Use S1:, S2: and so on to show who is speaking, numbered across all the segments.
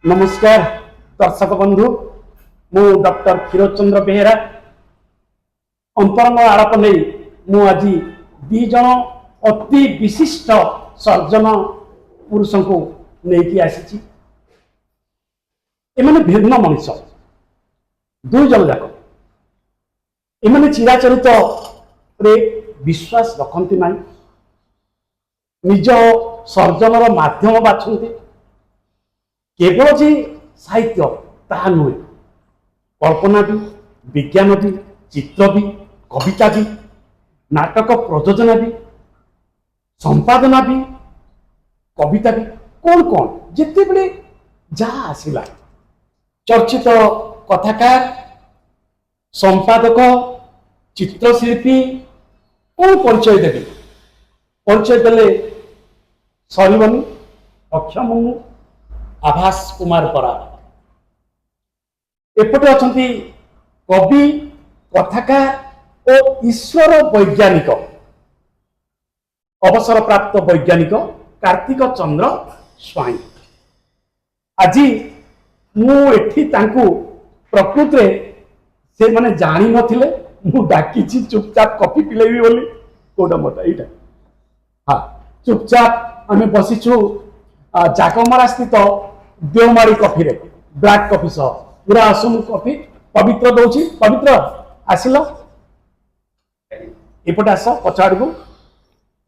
S1: नमस्कार दर्शक बंधु मु डॉक्टर क्षीरोद चंद्र बेहेरा अंतरंग आलाप नहीं मु आज दी जन अति विशिष्ट सर्जन पुरुष को लेकिन आसी एमाने भिन्न मनुष्य दुई जन जाक एमाने चिराचरित रे विश्वास रखती ना निज सर्जनर माध्यम बाछंती केवल जे साहित्य ताहा नुहे कल्पना भी विज्ञान भी चित्र भी कविता भी नाटक प्रयोजना भी संपादना भी कविता भी कौन कौन जिते बड़े जहाँ आसला चर्चित कथाकार संपादक चित्रशिल्पी कौन परिचय देवी परिचय देले सरबनी अक्षम आभास कुमार परा एपटे अच्छा कवि कथाकार और ईश्वर वैज्ञानिक अवसर प्राप्त वैज्ञानिक कार्तिक चंद्र स्वाई आज मुझे प्रकृत से माने जानी नथिले मु डाकी चुपचाप कॉफी पिलेबी बोली कोटा मत एटा हाँ चुपचाप आम बसीचु जाकमरा स्थित देवमारी कॉफी रे ब्लैक कॉफी सह पूरा असम कॉफी पवित्र दौची पवित्र आसिल एपटे आस पछाड़ को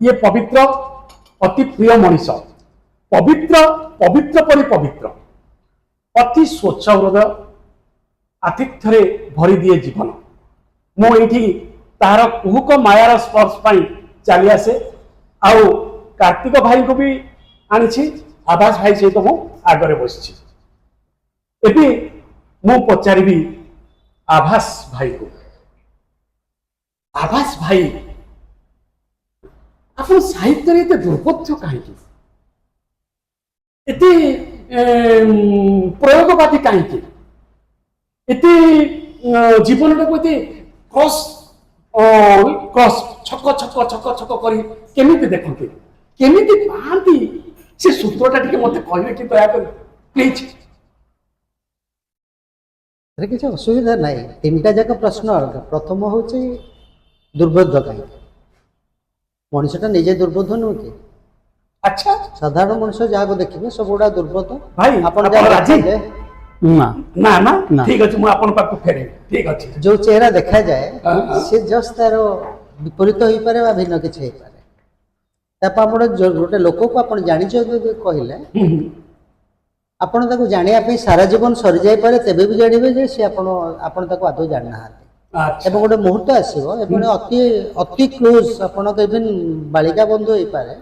S1: ये पवित्र अति प्रिय मनीष पवित्र पवित्र परि पवित्र अति स्वच्छ हृदय आतिथ्य भरी दिए जीवन मुझे तार कुहुक मायार स्पर्श चली आसे आउ कार्तिक भाई को भी आनी आभास भाई सहित मु आगे बसी एबे मु पचारि आभास भाई को आभास भाई आप साहित्य एत दुर्बोध्य कहीं प्रयोगवादी कहीं जीवन को क्रॉस क्रॉस छक छक छक छक कर केमी देखते केमी पाती से सूत्रटा टिके मते कहबे कि दया कर प्लीज
S2: रे किछ असुविधा नाही तीनटा जाक प्रश्न अलग प्रथम होची दुर्बोध कहीं मनुष्यटा निजे दुर्बोध नु कि
S1: अच्छा
S2: साधारण मनुष्य जाको देखिबे सब गुडा दुर्बोध
S1: भाई
S2: आपण
S1: राजी
S2: ना
S1: ना ना ठीक अछि मु आपण पाक फेरे ठीक अछि
S2: जो चेहरा देखा जाए से जस्ट तार विपरीत होई पारे बा भिन्न किछ होई पारे ताप आपण गोटे लोक को आपण जानि छ कहले आपण ताको जानिया पे सारा जीवन सरी जाय पारे तबे भी जानिबे जे से आपण ताको आदौ जानि ना हाते एबं गोटे मुहूर्त आसीबो एबं अति अति क्लोज आपण इवन बालिका बंधु होई पारे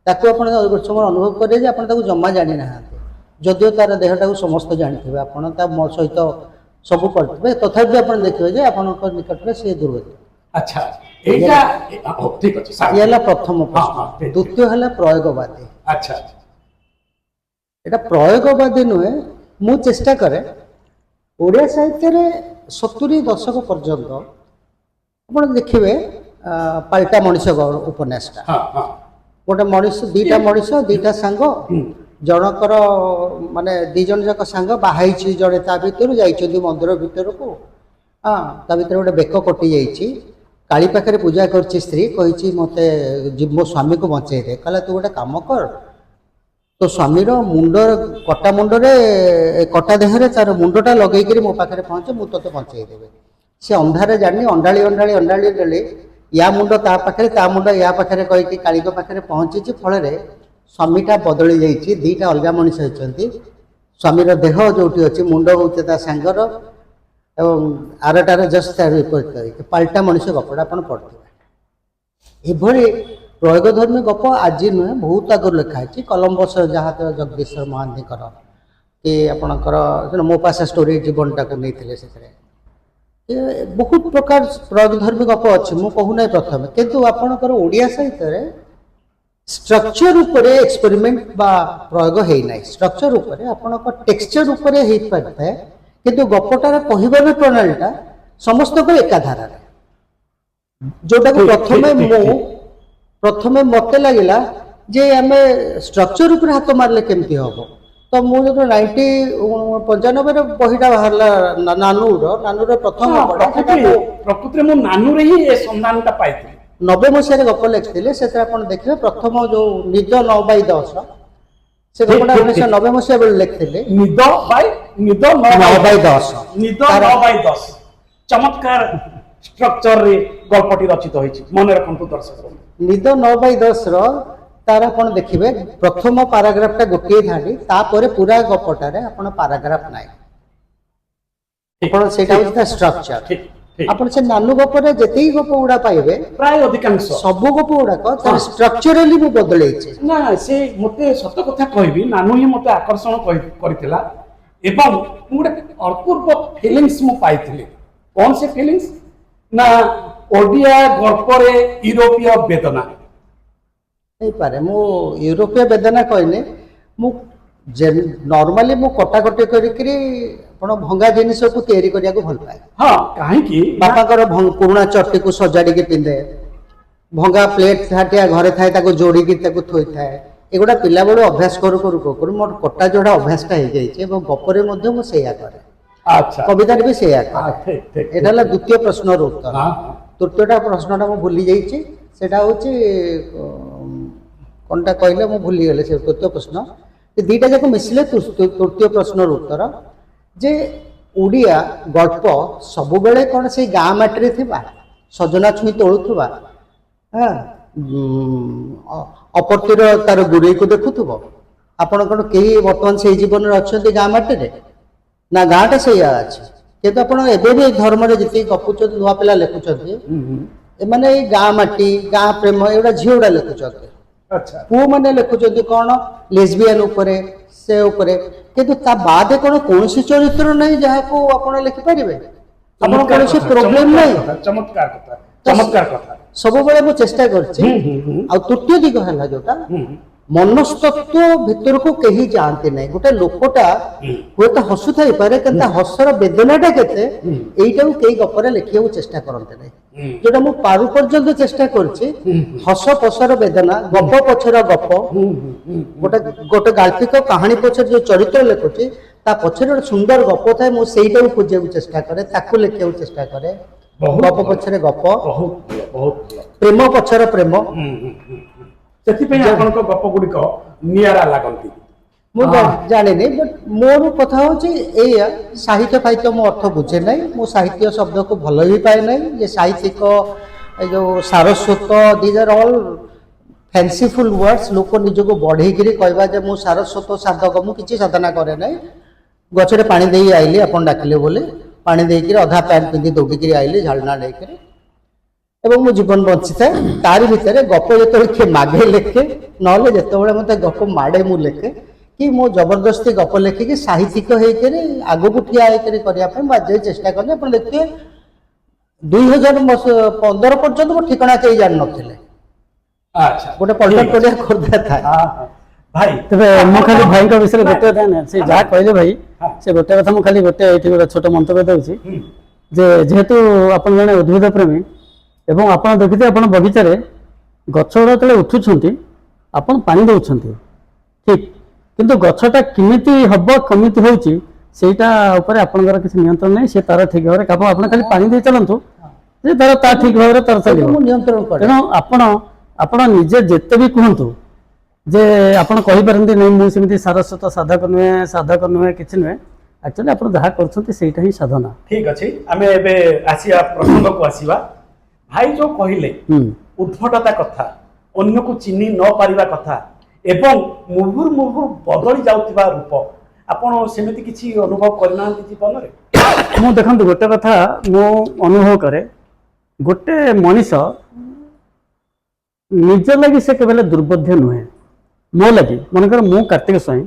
S2: ताको आपण समय अनुभव करे जे आपण ताको जम्मा जानि ना हाते जदियो तार देहटा को समस्त जानिथिबे आपण ता मो सहित सब करथिबे तथापि आपण देखिबे जे आपणक निकट रे से दुर्बोध
S1: अच्छा एटा ठीक अछि
S2: ये हला प्रथम प्रश्न द्वितीय हला प्रयोगवादी
S1: अच्छा
S2: एटा प्रयोगवादी नुहे मु चेष्टा करे ओडिया साहित्य रे 70 दशक पर्यंत आपण देखिबे पाल्टा मनुष्य उपन्यासटा
S1: हां हां
S2: गोटे मनुष्य दीटा मनुष्य दीटा सांग जनकर माने दी जन जाक सांग बाहाई जड़े ता भीतर जाइछन्ती मंदिर भीतर को हाँ ता भीतर गोटे बेक कटि जाइछि काली पाखे पूजा कर स्त्री कही मते मो स्वामी को बचे दे कहला तू गोटे कम कर तो स्वामीर मुंड कटा मुंडरे कटा देहरे तार मुंडटा लगेकरी मो पाखे पहुँचे मु ते बचे देवे से अंधारे जानी अंडाली अंडाली अंडाली अंडाली या मुंड ता पाखे ता मुंड या पाखे कहीकि काली पाखे पहुँची फल स्वामीटा बदली जाइए दीटा अलग मनीष होती स्वामीर देह जो अच्छी मुंड होचे ता सांगर एवं आरटार जस्ट तार विपरीत पाल्टा मनुष्य गपटा आप पढ़े एभली प्रयोगधर्मी गप आज नुहे बहुत आगुरी लिखाई कलम्बस जहाज जगदीश्वर महांतीकर कि आपणकर मोपासा स्टोरी जीवनटा को नहीं से बहुत प्रकार प्रयोगधर्मी गप अच्छे मु कहूना प्रथम किंतु आपणकर ओडिया साहित्य स्ट्रक्चर उपरे एक्सपेरिमेंट बा प्रयोग है ना स्ट्रक्चर उपरे आपणक टेक्सचर उपरे हो पाए किंतु गपटार कहबार प्रणालीटा समस्त को एकाधार जोटा को प्रथमे मत लगे जे आम स्ट्रक्चर ऊपर हाथ मारले केमती हम ତ ମୁଁ ଯେତେବେଳେ 95 ବହିଟା ବାହାରିଲା ନାନୁର ପ୍ରଥମ ଗପଟା, ସେଟା ମୁଁ
S1: ପ୍ରକୃତିରେ ମୁଁ ନାନୁରେ ହିଁ ଏ ସନ୍ଧାନଟା ପାଇଥିଲି।
S2: 90 ମସିହାରେ ଗପ ଲେଖିଥିଲେ। ସେଥିରେ ଆପଣ ଦେଖିବେ ପ୍ରଥମ ଯୋଉ ନିଦ 9/10 ସେ ଗପଟା
S1: ଠିକ୍, ଠିକ୍,
S2: 1990 ମସିହା ବେଳେ ଲେଖିଥିଲେ।
S1: ନିଦ
S2: 9/10
S1: ନିଦ 9/10 ଚମତ୍କାର ଷ୍ଟ୍ରକ୍ଚରରେ ଗଳ୍ପଟି ରଚିତ ହୋଇଛି, ମନେ ରଖନ୍ତୁ ଦର୍ଶକ।
S2: ନିଦ 9/10 ତାର ଆପଣ ଦେଖିବେ ପ୍ରଥମ ପାରାଗ୍ରାଫଟା ଗୋଟିଏ ଧାଡ଼ି, ତାପରେ ପୁରା ଗପଟାରେ ଆପଣ ପାରାଗ୍ରାଫ ନାହିଁ। ଆପଣ ସେଇଟା ହଉଛି ତା ଷ୍ଟ୍ରକ୍ଚର।
S1: ଠିକ୍ ଠିକ୍
S2: ଆପଣ ସେ ନାନୁ ଗପରେ ଯେତିକି ଗପ ଗୁଡ଼ା ପାଇବେ
S1: ପ୍ରାୟ ଅଧିକାଂଶ
S2: ସବୁ ଗପ ଗୁଡ଼ାକ ତାର ଷ୍ଟ୍ରକ୍ଚରାଲି ମୁଁ ବଦଳେଇଛି।
S1: ନା ସେ ମୋତେ ସତ କଥା କହିବି, ନାନୁ ହିଁ ମୋତେ ଆକର୍ଷଣ କରିଥିଲା ଏବଂ ମୁଁ ଗୋଟେ ଅପୂର୍ବ ଫିଲିଙ୍ଗସ୍ ମୁଁ ପାଇଥିଲି। କ'ଣ ସେ ଫିଲିଙ୍ଗସ୍? ନା ଓଡ଼ିଆ ଗଳ୍ପରେ ୟୁରୋପୀୟ ବେଦନା।
S2: ହେଇପାରେ, ମୁଁ ୟୁରୋପୀୟ ବେଦନା କହିନି। ମୁଁ ନର୍ମାଲି ମୁଁ କଟାକଟି କରିକିରି ଆପଣ ଭଙ୍ଗା ଜିନିଷକୁ ତିଆରି କରିବାକୁ ଭଲ ପାଏ।
S1: ହଁ, କାହିଁକି?
S2: ବାପାଙ୍କର ପୁରୁଣା ଚଟିକୁ ସଜାଡ଼ିକି ପିନ୍ଧେ, ଭଙ୍ଗା ପ୍ଲେଟ୍ ଥାଟିଆ ଘରେ ଥାଏ ତାକୁ ଯୋଡ଼ିକି ତାକୁ ଥୋଇଥାଏ। ଏଗୁଡ଼ା ପିଲାବେଳୁ ଅଭ୍ୟାସ କରୁ କରୁ କରୁ ମୋର କଟା ଯୋଡ଼ା ଅଭ୍ୟାସଟା ହେଇଯାଇଛି ଏବଂ ଗପରେ ମଧ୍ୟ ମୁଁ ସେଇଆ କରେ,
S1: ଆଚ୍ଛା,
S2: କବିତାରେ ବି ସେଇଆ କରେ।
S1: ଠିକ୍ ଠିକ୍
S2: ଏଇଟା ହେଲା ଦ୍ୱିତୀୟ ପ୍ରଶ୍ନର ଉତ୍ତର। ତୃତୀୟଟା ପ୍ରଶ୍ନଟା ମୁଁ ଭୁଲି ଯାଇଛି, ସେଟା ହେଉଛି କ'ଣଟା କହିଲେ ମୁଁ ଭୁଲିଗଲି। ସେ ତୃତୀୟ ପ୍ରଶ୍ନ ଦୁଇଟା ଯାକ ମିଶିଲେ ତୃତୀୟ ପ୍ରଶ୍ନର ଉତ୍ତର ଯେ ଓଡ଼ିଆ ଗଳ୍ପ ସବୁବେଳେ କ'ଣ ସେଇ ଗାଁ ମାଟିରେ ଥିବା, ସଜନା ଛୁଇଁ ତୋଳୁଥିବା, ହଁ, ଅପର୍ତ୍ତିର ତାର ଗୁରେଇକୁ ଦେଖୁଥିବ? ଆପଣ କ'ଣ କେହି ବର୍ତ୍ତମାନ ସେଇ ଜୀବନରେ ଅଛନ୍ତି ଗାଁ ମାଟିରେ? ନା, ଗାଁଟା ସେଇଆ ଅଛି। କିନ୍ତୁ ଆପଣ ଏବେ ବି ଧର୍ମରେ ଯେତିକି ଗପୁଛନ୍ତି, ନୂଆ ପିଲା ଲେଖୁଛନ୍ତି, ଏମାନେ ଏଇ ଗାଁ ମାଟି, ଗାଁ ପ୍ରେମ ଏଗୁଡ଼ା ଝିଅ ଗୁଡ଼ା ଲେଖୁଛନ୍ତି।
S1: ଆଚ୍ଛା,
S2: ପୁଅମାନେ ଲେଖୁଛନ୍ତି କ'ଣ ଲେସବିଆନ ଉପରେ, ସେ ଉପରେ। କିନ୍ତୁ ତା ବାଦେ କ'ଣ କୌଣସି ଚରିତ୍ର ନାହିଁ ଯାହାକୁ ଆପଣ ଲେଖିପାରିବେ? ଆପଣ କୌଣସି ପ୍ରୋବ୍ଲେମ ନାହିଁ।
S1: ଚମତ୍କାର କଥା, ଚମତ୍କାର କଥା।
S2: ସବୁବେଳେ ମୁଁ ଚେଷ୍ଟା କରିଛି। ଆଉ ତୃତୀୟ ଦିଗ ହେଲା ଯୋଉଟା ମନସ୍ତତ୍ଵ ଭିତରକୁ କେହି ଯାଆନ୍ତି ନାହିଁ। ଗୋଟେ ଲୋକଟା ହୁଏତ ହସୁଥାଇପାରେ, କିନ୍ତୁ ତା ହସର ବେଦନାଟା କେତେ ଏଇଟାକୁ କେହି ଗପରେ ଲେଖିବାକୁ ଚେଷ୍ଟା କରନ୍ତି ନାହିଁ। ଯୋଉଟା ମୁଁ ପାରୁ ପର୍ଯ୍ୟନ୍ତ ଚେଷ୍ଟା କରିଛି, ହସ ପଛର ବେଦନା, ଗପ ପଛର ଗପ, ଗୋଟେ ଗାଳ୍ପିକ କାହାଣୀ ପଛରେ ଯୋଉ ଚରିତ୍ର ଲେଖୁଛି ତା ପଛରେ ଗୋଟେ ସୁନ୍ଦର ଗପ ଥାଏ, ମୁଁ ସେଇଟାକୁ ଖୋଜିବାକୁ ଚେଷ୍ଟା କରେ, ତାକୁ ଲେଖିବାକୁ ଚେଷ୍ଟା କରେ। ଗପ ପଛରେ ଗପ, ପ୍ରେମ ପଛର ପ୍ରେମ।
S1: ସେଥିପାଇଁ ଆପଣଙ୍କ ଗପ ଗୁଡ଼ିକ ନିଆରା ଲାଗନ୍ତି।
S2: ମୁଁ ଜାଣିନି, ବଟ୍ ମୋର କଥା ହେଉଛି ଏଇଆ, ସାହିତ୍ୟ ଫାହିତ୍ୟ ମୁଁ ଅର୍ଥ ବୁଝେ ନାହିଁ। ମୁଁ ସାହିତ୍ୟ ଶବ୍ଦକୁ ଭଲ ବି ପାଏ ନାହିଁ। ଯେ ସାହିତ୍ୟିକ ଏ ଯେଉଁ ସାରସ୍ୱତ, ଦିଜ୍ ଆର୍ ଅଲ୍ ଫ୍ୟାନ୍ସିଫୁଲ୍ ୱାର୍ଡସ୍। ଲୋକ ନିଜକୁ ବଢ଼େଇକିରି କହିବା ଯେ ମୁଁ ସାରସ୍ୱତ ସାଧକ, ମୁଁ କିଛି ସାଧନା କରେ ନାହିଁ। ଗଛରେ ପାଣି ଦେଇ ଆଇଲି, ଆପଣ ଡାକିଲେ ବୋଲି ପାଣି ଦେଇକିରି ଅଧା ପ୍ୟାଣ୍ଟ ପିନ୍ଧି ଦୌଡ଼ିକିରି ଆଇଲି ଝାଳନା ନେଇକିରି, ଏବଂ ମୁଁ ଜୀବନ ବଞ୍ଚିଥାଏ। ତାରି ଭିତରେ ଗପ ଯେତେବେଳେ କିଏ ମାଗେ ଲେଖେ, ନହେଲେ ଯେତେବେଳେ ମୋତେ ଗପ ମାଡ଼େ ମୁଁ ଲେଖେ। କି ମୁଁ ଜବରଦସ୍ତି ଗପ ଲେଖିକି ସାହିତ୍ୟିକ ହେଇକରି ଆଗକୁ ଠିଆ ହେଇକରି କରିବା ପାଇଁ ମୁଁ ଆଜି ଚେଷ୍ଟା କଲି। ଆପଣ ଦେଖିବେ 2015 ପର୍ଯ୍ୟନ୍ତ ମୋ ଠିକଣା କେହି ଜାଣିନଥିଲେ।
S1: ଆଚ୍ଛା,
S2: ଗୋଟେ ପଲ୍ଟନ ପଡ଼ିଆ ଖୋର୍ଦ୍ଧା ଥାଏ।
S1: ଭାଇ
S3: ତେବେ ମୁଁ ଖାଲି ଭାଇଙ୍କ ବିଷୟରେ ଗୋଟେ କଥା ସେ ଯାହା କହିଲେ ଭାଇ, ସେ ଗୋଟେ କଥା ମୁଁ ଖାଲି ଗୋଟେ ଏଇଠି ଗୋଟେ ଛୋଟ ମନ୍ତବ୍ୟ ଦେଉଛି ଯେ ଯେହେତୁ ଆପଣ ଜଣେ ଉଦ୍ଭିଦ ପ୍ରେମୀ ଏବଂ ଆପଣ ଦେଖିଥିବେ ଆପଣ ବଗିଚାରେ ଗଛ ଗୁଡ଼ା ଯେତେବେଳେ ଉଠୁଛନ୍ତି ଆପଣ ପାଣି ଦେଉଛନ୍ତି, ଠିକ୍, କିନ୍ତୁ ଗଛଟା କେମିତି ହେବ, କେମିତି ହେଉଛି ସେଇଟା ଉପରେ ଆପଣଙ୍କର କିଛି ନିୟନ୍ତ୍ରଣ ନାହିଁ। ସେ ତାର ଠିକ୍ ଭାବରେ କାମ, ଆପଣ ଖାଲି ପାଣି ଦେଇ ଚାଲନ୍ତୁ, ଯେ ତାର ତା ଠିକ୍ ଭାବରେ ତାର ଚାଲିବ। ତେଣୁ ଆପଣ ନିଜେ ଯେତେ ବି କୁହନ୍ତୁ ଯେ ଆପଣ କହିପାରନ୍ତି ନାହିଁ ମୁଁ ସେମିତି ସାରସ୍ୱତ ସାଧକ ନୁହେଁ କିଛି ନୁହେଁ, ଆକ୍ଚୁଆଲି ଆପଣ ଯାହା କରୁଛନ୍ତି ସେଇଟା ହିଁ ସାଧନା।
S1: ଠିକ୍ ଅଛି, ଆମେ ଏବେ ଆସିବା ପ୍ରସଙ୍ଗକୁ ଆସିବା। ଭାଇ ଯୋଉ କହିଲେ ଉଦ୍ଭଟତା କଥା, ଅନ୍ୟକୁ ଚିହ୍ନି ନ ପାରିବା କଥା ଏବଂ ମୁହୁର୍ମୁହୁ ବଦଳି ଯାଉଥିବା ରୂପ, ଆପଣ ସେମିତି କିଛି ଅନୁଭବ କରିନାହାନ୍ତି ଜୀବନରେ?
S3: ମୁଁ ଦେଖନ୍ତୁ ଗୋଟେ କଥା ମୁଁ ଅନୁଭବ କରେ, ଗୋଟେ ମଣିଷ ନିଜ ଲାଗି ସେ କେବେ ଦୁର୍ବୋଧ୍ୟ ନୁହେଁ। ମୋ ଲାଗି ମନେକର ମୁଁ କାର୍ତ୍ତିକ ସ୍ୱାଇଁ,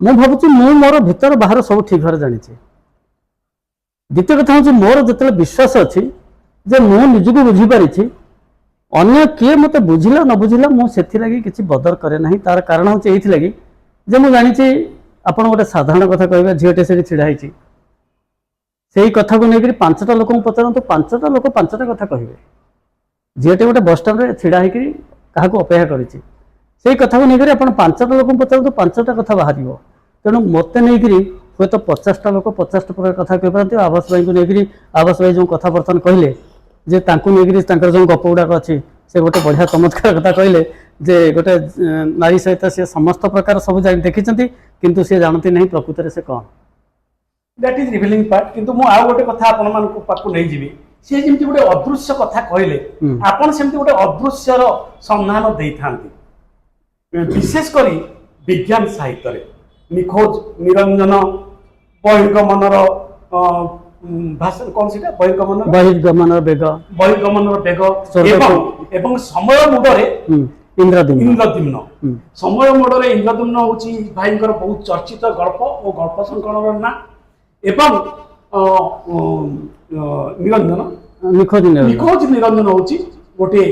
S3: ମୁଁ ଭାବୁଛି ମୁଁ ମୋର ଭିତର ବାହାର ସବୁ ଠିକ୍ ଭାବରେ ଜାଣିଛି। ଦ୍ୱିତୀୟ କଥା ହେଉଛି ମୋର ଯେତେବେଳେ ବିଶ୍ୱାସ ଅଛି ଯେ ମୁଁ ନିଜକୁ ବୁଝିପାରିଛି, ଅନ୍ୟ କିଏ ମୋତେ ବୁଝିଲା ନ ବୁଝିଲା ମୁଁ ସେଥିଲାଗି କିଛି ବଦର କରେ ନାହିଁ। ତାର କାରଣ ହେଉଛି ଏଇଥିଲାଗି ଯେ ମୁଁ ଜାଣିଛି, ଆପଣ ଗୋଟେ ସାଧାରଣ କଥା କହିବେ, ଝିଅଟେ ସେଠି ଛିଡ଼ା ହେଇଛି, ସେଇ କଥାକୁ ନେଇକରି 5ଟା ଲୋକଙ୍କୁ ପଚାରନ୍ତୁ, 5ଟା ଲୋକ 5ଟା କଥା କହିବେ। ଝିଅଟେ ଗୋଟେ ବସ୍ଷ୍ଟାଣ୍ଡରେ ଛିଡ଼ା ହେଇକରି କାହାକୁ ଅପେକ୍ଷା କରିଛି, ସେଇ କଥାକୁ ନେଇକରି ଆପଣ 5ଟା ଲୋକଙ୍କୁ ପଚାରନ୍ତୁ, 5ଟା କଥା ବାହାରିବ। ତେଣୁ ମୋତେ ନେଇକରି ହୁଏତ 50ଟା ଲୋକ 50ଟା ପ୍ରକାର କଥା କହିପାରନ୍ତି। ଆବାସ ଭାଇଙ୍କୁ ନେଇକରି ଆବାସ ଭାଇ ଯେଉଁ କଥା ବର୍ତ୍ତମାନ କହିଲେ ଯେ ତାଙ୍କୁ ନେଇକରି ତାଙ୍କର ଯେଉଁ ଗପ ଗୁଡ଼ାକ ଅଛି ସେ ଗୋଟେ ବଢ଼ିଆ ଚମତ୍କାର କଥା କହିଲେ ଯେ ଗୋଟେ ନାରୀ ସହିତ ସେ ସମସ୍ତ ପ୍ରକାର ସବୁ ଦେଖିଛନ୍ତି କିନ୍ତୁ ସେ ଜାଣନ୍ତି ନାହିଁ ପ୍ରକୃତରେ ସେ କ'ଣ।
S1: That is revealing part. କିନ୍ତୁ ମୁଁ ଆଉ ଗୋଟେ କଥା ଆପଣମାନଙ୍କ ପାଖକୁ ନେଇଯିବି। ସେ ଯେମିତି ଗୋଟେ ଅଦୃଶ୍ୟ କଥା କହିଲେ ଆପଣ ସେମିତି ଗୋଟେ ଅଦୃଶ୍ୟର ସନ୍ଧାନ ଦେଇଥାନ୍ତି ବିଶେଷ କରି ବିଜ୍ଞାନ ସାହିତ୍ୟରେ। ନିଖୋଜ ନିରଞ୍ଜନ ବହିର୍ଗମନର ଭାଷା କ'ଣ ସେଟା
S3: ବହିର୍ଗମନର ବେଗ
S1: ଏବଂ ସମୟ ମୁଣ୍ଡରେ
S3: ଇନ୍ଦ୍ରଦ୍ୟୁମ୍ନ।
S1: ସମୟ ମୋଡରେ ଇନ୍ଦ୍ରଦ୍ୟୁମ୍ନ ହଉଛି ଭାଇଙ୍କର ବହୁତ ଚର୍ଚ୍ଚିତ ଗଳ୍ପ ଓ ଗଳ୍ପ ସଂକଳନର ନାଁ। ଏବଂ ନିଖୋଜ ନିରଞ୍ଜନ ହଉଛି ଗୋଟିଏ